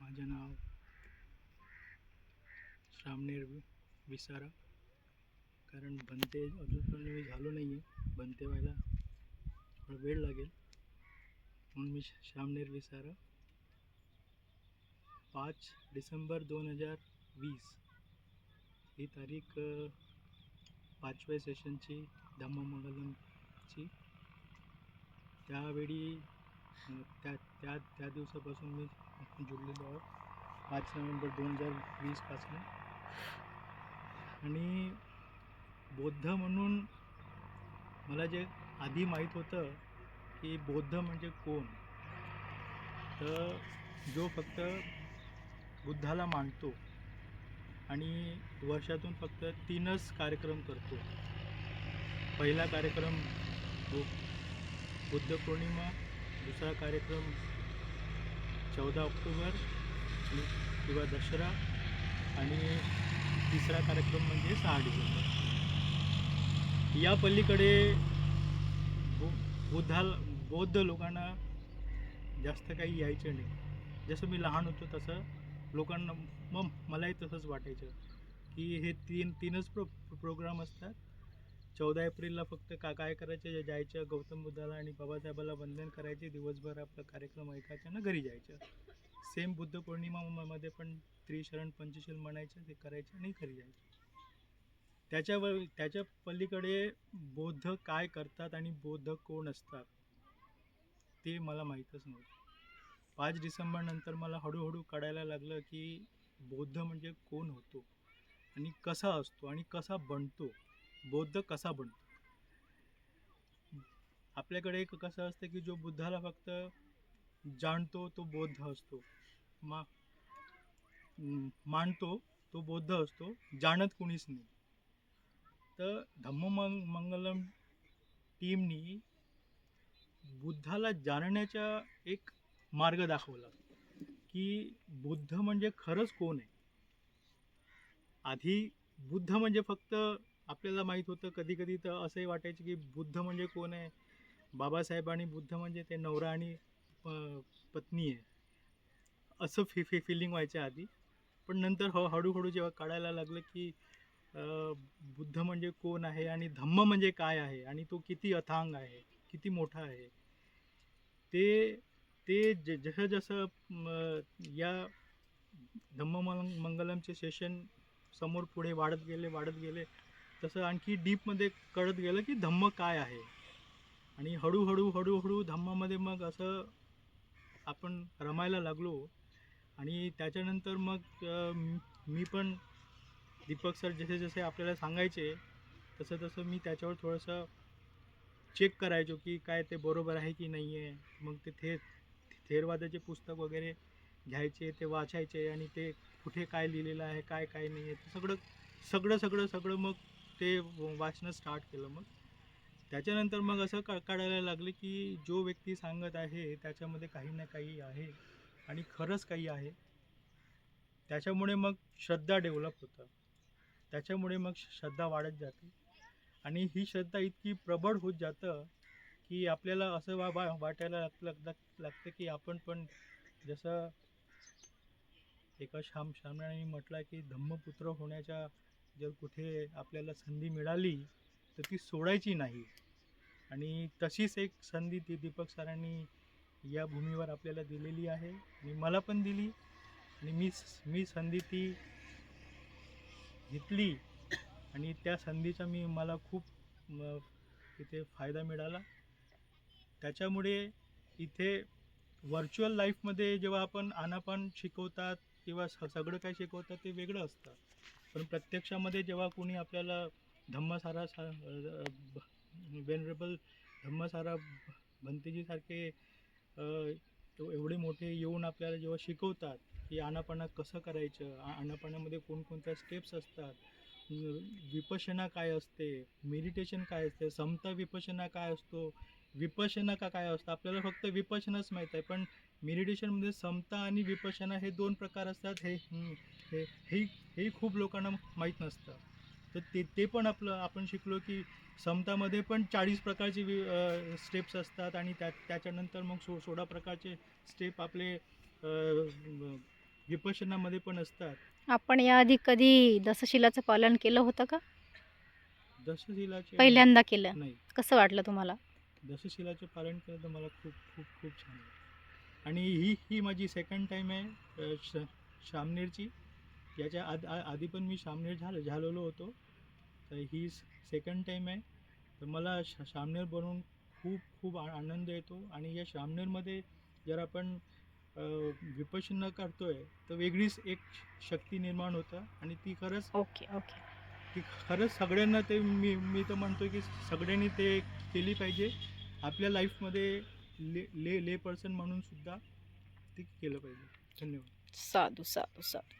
माझं नाव श्रामनेर विसारा. कारण बनते अजून मी झालो नाही आहे, बनते व्हायला थोडा वेळ लागेल. म्हणून मी श्रामनेर विसारा. 5 डिसेंबर 2020 ही तारीख 5व्या सेशनची धम्ममंगलमची. त्यावेळी त्या त्या त्या दिवसापासून मी जुळलेलो आहे, 5 नोव्हेंबर 2020 पासून. आणि बौद्ध म्हणून मला जे आधी माहीत होतं की बौद्ध म्हणजे कोण, तर जो फक्त बुद्धाला मानतो आणि वर्षातून फक्त 3च कार्यक्रम करतो. पहिला कार्यक्रम बुद्ध पौर्णिमा, दुसरा कार्यक्रम 14 ऑक्टोबर किंवा दसरा, आणि तिसरा कार्यक्रम म्हणजे 6 डिसेंबर. या पलीकडे बौद्ध लोकांना जास्त काही यायचं नाही. जसं मी लहान होतो तसं लोकांना मलाही तसंच वाटायचं की हे तीनच प्रोग्राम असतात. 14 एप्रिलला फक्त काय करायचं, जायचं गौतम बुद्धाला आणि बाबासाहेबाला वंदन करायचे, दिवसभर आपला कार्यक्रम ऐकायचा ना घरी जायचं. सेम बुद्ध पौर्णिमामध्ये पण त्रिशरण पंचशील म्हणायचं, ते करायचं आणि घरी जायचं. त्याच्या पलीकडे बौद्ध काय करतात आणि बौद्ध कोण असतात ते मला माहीतच नव्हतं. 5 डिसेंबर नंतर मला हळूहळू कळायला लागलं की बौद्ध म्हणजे कोण होतो आणि कसा असतो आणि कसा बनतो, बौद्ध कसा बनतो. आपल्याकडे एक कसं असतं की जो बुद्धाला फक्त जाणतो तो बौद्ध असतो, मानतो तो बौद्ध असतो, जाणत कुणीच नाही. तर धम्ममंगलम टीमनी बुद्धाला जाणण्याचा एक मार्ग दाखवला की बुद्ध म्हणजे खरंच कोण आहे. आधी बुद्ध म्हणजे फक्त आपल्याला माहीत होतं, कधी कधी तर असंही वाटायचं की बुद्ध म्हणजे कोण आहे, बाबासाहेब आणि बुद्ध म्हणजे ते नवरा आणि पत्नी आहे, असं फिलिंग व्हायचं आधी. पण नंतर हळूहळू जेव्हा कळायला लागलं की बुद्ध म्हणजे कोण आहे आणि धम्म म्हणजे काय आहे आणि तो किती अथांग आहे, किती मोठा आहे, ते जसं जसं या धम्ममंगलमचे सेशन समोर पुढे वाढत गेले तसं आणखी डीपमध्ये कळत गेलं की धम्म काय आहे. आणि हळूहळू धम्मामध्ये मग असं आपण रमायला लागलो. आणि त्याच्यानंतर मग मी पण दीपक सर जसे जसे आपल्याला सांगायचे तसं तसं मी त्याच्यावर थोडंसं चेक करायचो की काय ते बरोबर आहे की नाही आहे. मग ते थेरवादाचे पुस्तक वगैरे घ्यायचे, ते वाचायचे आणि ते कुठे काय लिहिलेलं आहे, काय काय नाही आहे, ते सगळं मग ते वाचणं स्टार्ट केलं. मग त्याच्यानंतर मग असं कळायला लागलं की जो व्यक्ती सांगत आहे त्याच्यामध्ये काही ना काही आहे आणि खरंच काही आहे. त्याच्यामुळे मग श्रद्धा डेव्हलप होतं, त्याच्यामुळे मग श्रद्धा वाढत जाते आणि ही श्रद्धा इतकी प्रबळ होत जातं की आपल्याला असं वाटायला लागतं की आपण पण जसं एका शामरावांनी म्हटलं की धम्मपुत्र होण्याच्या जर कुठे आपल्याला संधी मिळाली तर ती सोडायची नाही. आणि तशीच एक संधी ती दीपक सरांनी या भूमीवर आपल्याला दिलेली आहे आणि मला पण दिली आणि मी संधी ती घेतली आणि त्या संधीचा मला खूप तिथे फायदा मिळाला. त्याच्यामुळे इथे व्हर्च्युअल लाईफमध्ये जेव्हा आपण आनापान शिकवतात किंवा सगळं काय शिकवतात ते वेगळं असतं, पण प्रत्यक्षामध्ये जेव्हा कोणी आपल्याला धम्मसारा वेनरेबल धम्मसारा भंतेजीसारखे एवढे मोठे येऊन आपल्याला जेव्हा शिकवतात की आनापाना कसं करायचं, आनापानामध्ये कोणकोणत्या स्टेप्स असतात, विपश्यना काय असते, मेडिटेशन काय असते, समता विपश्यना काय असतो, विपश्यना काय असतं. आपल्याला फक्त विपश्यनाच माहीत आहे, पण मेडिटेशनमध्ये समता आणि विपश्यना हे 2 प्रकार असतात. हे खूप लोकांना माहीत नसतं. तर ते पण आपण शिकलो की समतामध्ये पण 40 प्रकारचे स्टेप्स असतात आणि त्याच्यानंतर मग 16 प्रकारचे स्टेप आपले विपश्यनामध्ये पण असतात. आपण याआधी कधी दशशिलाचं पालन केलं होतं का? दशशिलाचे पहिल्यांदा केलं. नाही, कसं वाटलं तुम्हाला? दशशिलाचे पालन केलं तर मला खूप खूप खूप छान वाटलं. आणि ही माझी सेकंड टाईम आहे शामनेरची. याच्या आधी पण मी शामनेर झालेलो होतो. तर ही सेकंड टाईम आहे. तर मला शामनेर बनवून खूप खूप आनंद येतो. आणि या शामनेरमध्ये जर आपण विपश्यना करतोय तर वेगळीच एक शक्ती निर्माण होतं. आणि ती खरंच ओके, ओके. सगळ्यांना ते मी तर म्हणतो की सगळ्यांनी ते केली पाहिजे. आपल्या लाईफमध्ये ले पर्सन म्हणून सुद्धा ते केलं पाहिजे. धन्यवाद. साधू, साधू, साधू.